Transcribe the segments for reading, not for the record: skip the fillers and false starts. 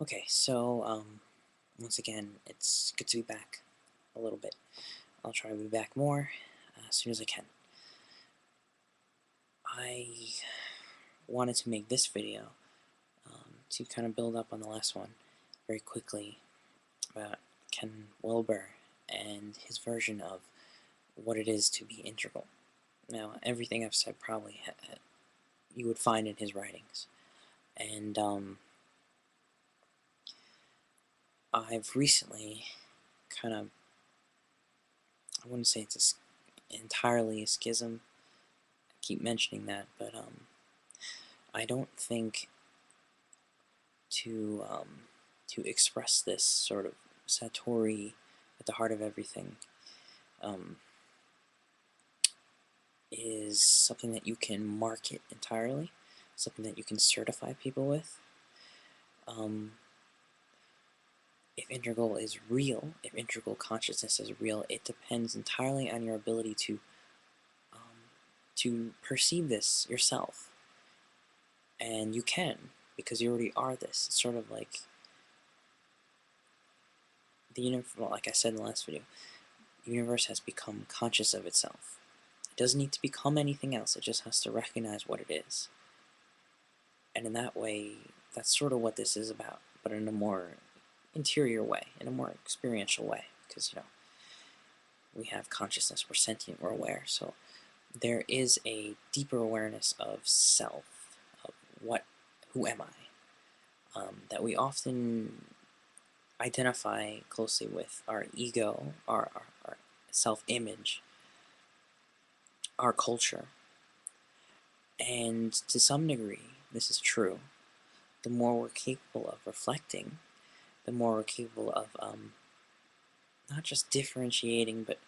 Okay, so once again, it's good to be back a little bit. I'll try to be back more as soon as I can. I wanted to make this video to kind of build up on the last one very quickly about Ken Wilber and his version of what it is to be integral. Now, everything I've said probably you would find in his writings, and I've recently kind of, I wouldn't say it's entirely a schism. I keep mentioning that, but I don't think to express this sort of satori at the heart of everything um, is something that you can market entirely, something that you can certify people with. If integral is real, if integral consciousness is real, it depends entirely on your ability to perceive this yourself. And you can, because you already are this. It's sort of like the universe, well, like I said in the last video, the universe has become conscious of itself. It doesn't need to become anything else, it just has to recognize what it is. And in that way, that's sort of what this is about, but in a more interior way, in a more experiential way, because, we have consciousness, we're sentient, we're aware, so there is a deeper awareness of self, of who am I, that we often identify closely with our ego, our self-image, our culture. And to some degree, this is true. The more we're capable of reflecting, the more we're capable of not just differentiating, but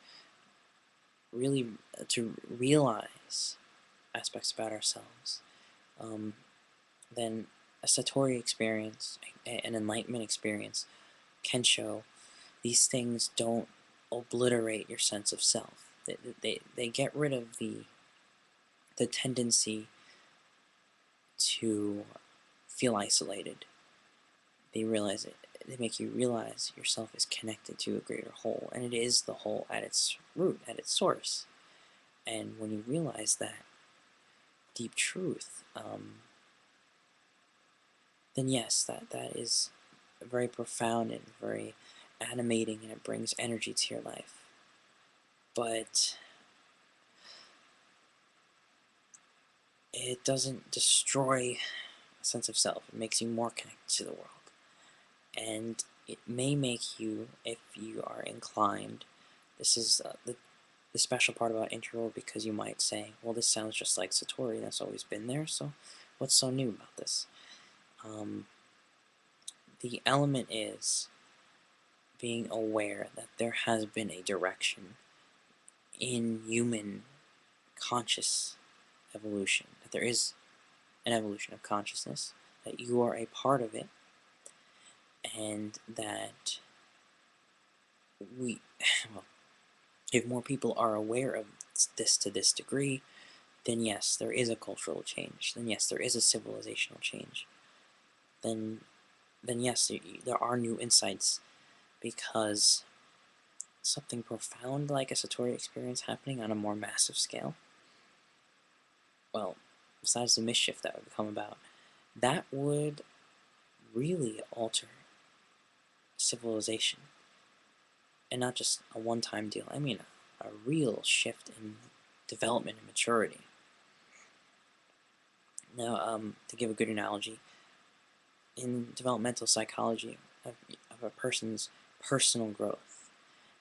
really to realize aspects about ourselves, then a Satori experience, an enlightenment experience, can show these things don't obliterate your sense of self. They get rid of the tendency to feel isolated. They realize it. They make you realize yourself is connected to a greater whole, and it is the whole at its root, at its source. And when you realize that deep truth, then yes, that is very profound and very animating, and it brings energy to your life. But it doesn't destroy a sense of self. It makes you more connected to the world. And it may make you, if you are inclined, this is the special part about integral, because you might say, well, this sounds just like Satori, that's always been there, so what's so new about this? The element is being aware that there has been a direction in human conscious evolution, that there is an evolution of consciousness, that you are a part of it, and that we, well, if more people are aware of this to this degree, then yes, there is a cultural change. Then yes, there is a civilizational change. Then yes, there are new insights, because something profound like a Satori experience happening on a more massive scale, well, besides the mischief that would come about, that would really alter civilization. And not just a one-time deal. I mean a real shift in development and maturity. Now, to give a good analogy, in developmental psychology of a person's personal growth,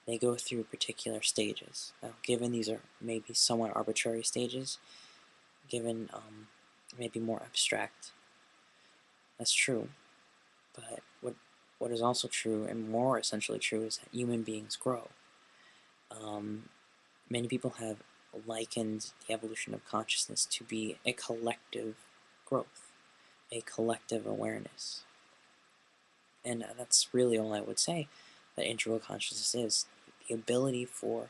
they go through particular stages. Now, given these are maybe somewhat arbitrary stages, given maybe more abstract, that's true. But what is also true, and more essentially true, is that human beings grow. Many people have likened the evolution of consciousness to be a collective growth, a collective awareness. And that's really all I would say that integral consciousness is: the ability for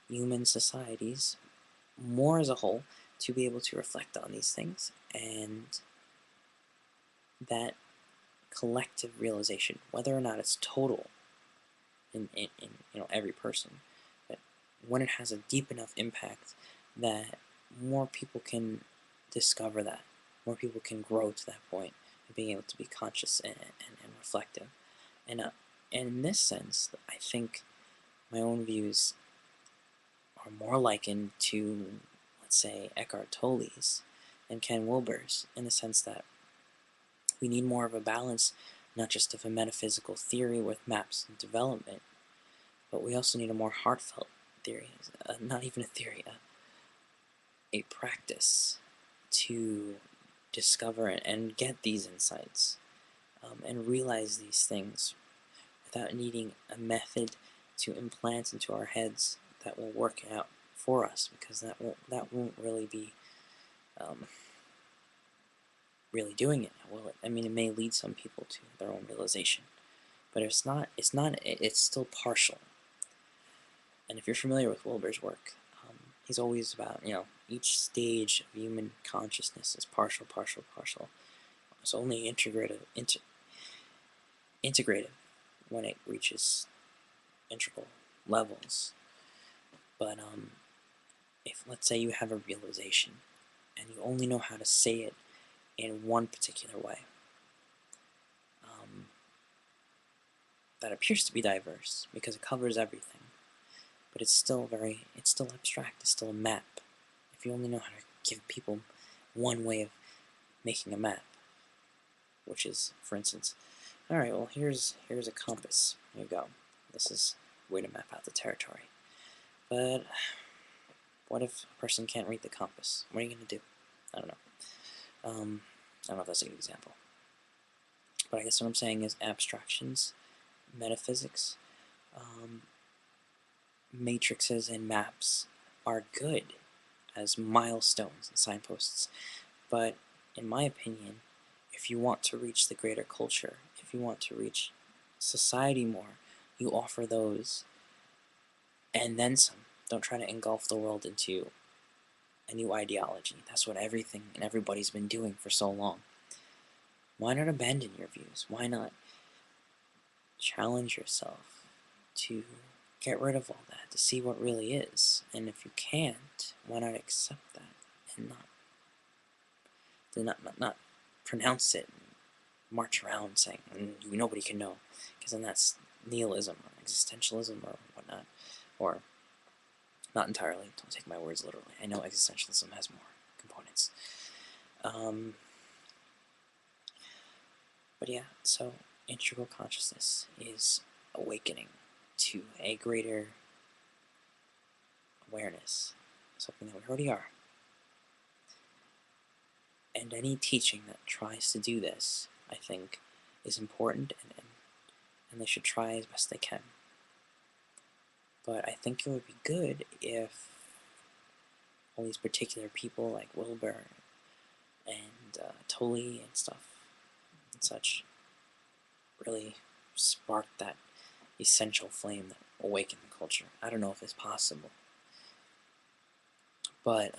human societies, more as a whole, to be able to reflect on these things, and that collective realization, whether or not it's total in every person, but when it has a deep enough impact that more people can discover that, more people can grow to that point of being able to be conscious and reflective. And in this sense, I think my own views are more likened to, let's say, Eckhart Tolle's and Ken Wilber's, in the sense that we need more of a balance, not just of a metaphysical theory with maps and development, but we also need a more heartfelt theory, not even a theory, a practice to discover and get these insights, and realize these things without needing a method to implant into our heads that will work out for us, because that won't really be really doing it, will it? I mean, it may lead some people to their own realization, but it's still partial. And if you're familiar with Wilber's work, he's always about, each stage of human consciousness is partial, partial, partial. It's only integrative when it reaches integral levels. But if, let's say, you have a realization and you only know how to say it in one particular way, that appears to be diverse because it covers everything, but it's still abstract. It's still a map. If you only know how to give people one way of making a map, which is, for instance, all right, well, here's a compass. Here you go. This is a way to map out the territory. But what if a person can't read the compass? What are you going to do? I don't know. I don't know if that's a good example. But I guess what I'm saying is abstractions, metaphysics, matrices, and maps are good as milestones and signposts. But in my opinion, if you want to reach the greater culture, if you want to reach society more, you offer those and then some. Don't try to engulf the world into a new ideology. That's what everything and everybody's been doing for so long. Why not abandon your views? Why not challenge yourself to get rid of all that, to see what really is? And if you can't, why not accept that and not pronounce it and march around saying nobody can know, because then that's nihilism or existentialism or whatnot. Or not entirely, don't take my words literally. I know existentialism has more components. But yeah, so integral consciousness is awakening to a greater awareness, something that we already are. And any teaching that tries to do this, I think, is important, and they should try as best they can. But I think it would be good if all these particular people like Wilber and Tolle and stuff and such really sparked that essential flame that awakened the culture. I don't know if it's possible. But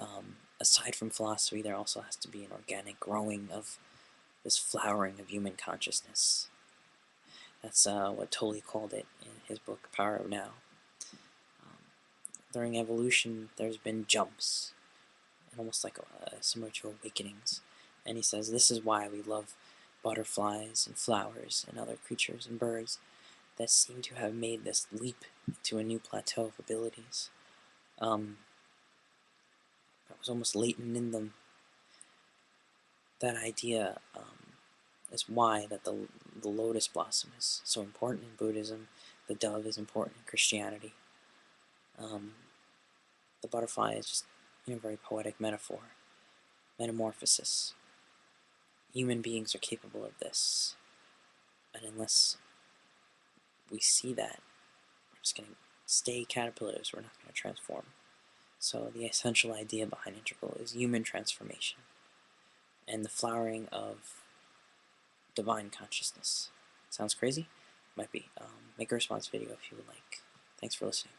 aside from philosophy, there also has to be an organic growing of this flowering of human consciousness. That's what Tolle called it in his book, Power of Now. During evolution, there's been jumps, and almost like similar to awakenings. And he says this is why we love butterflies and flowers and other creatures and birds that seem to have made this leap to a new plateau of abilities. That was almost latent in them. That idea is why that the lotus blossom is so important in Buddhism. The dove is important in Christianity. The butterfly is just a very poetic metaphor. Metamorphosis. Human beings are capable of this. And unless we see that, we're just going to stay caterpillars. We're not going to transform. So the essential idea behind Integral is human transformation and the flowering of divine consciousness. Sounds crazy? Might be. Make a response video if you would like. Thanks for listening.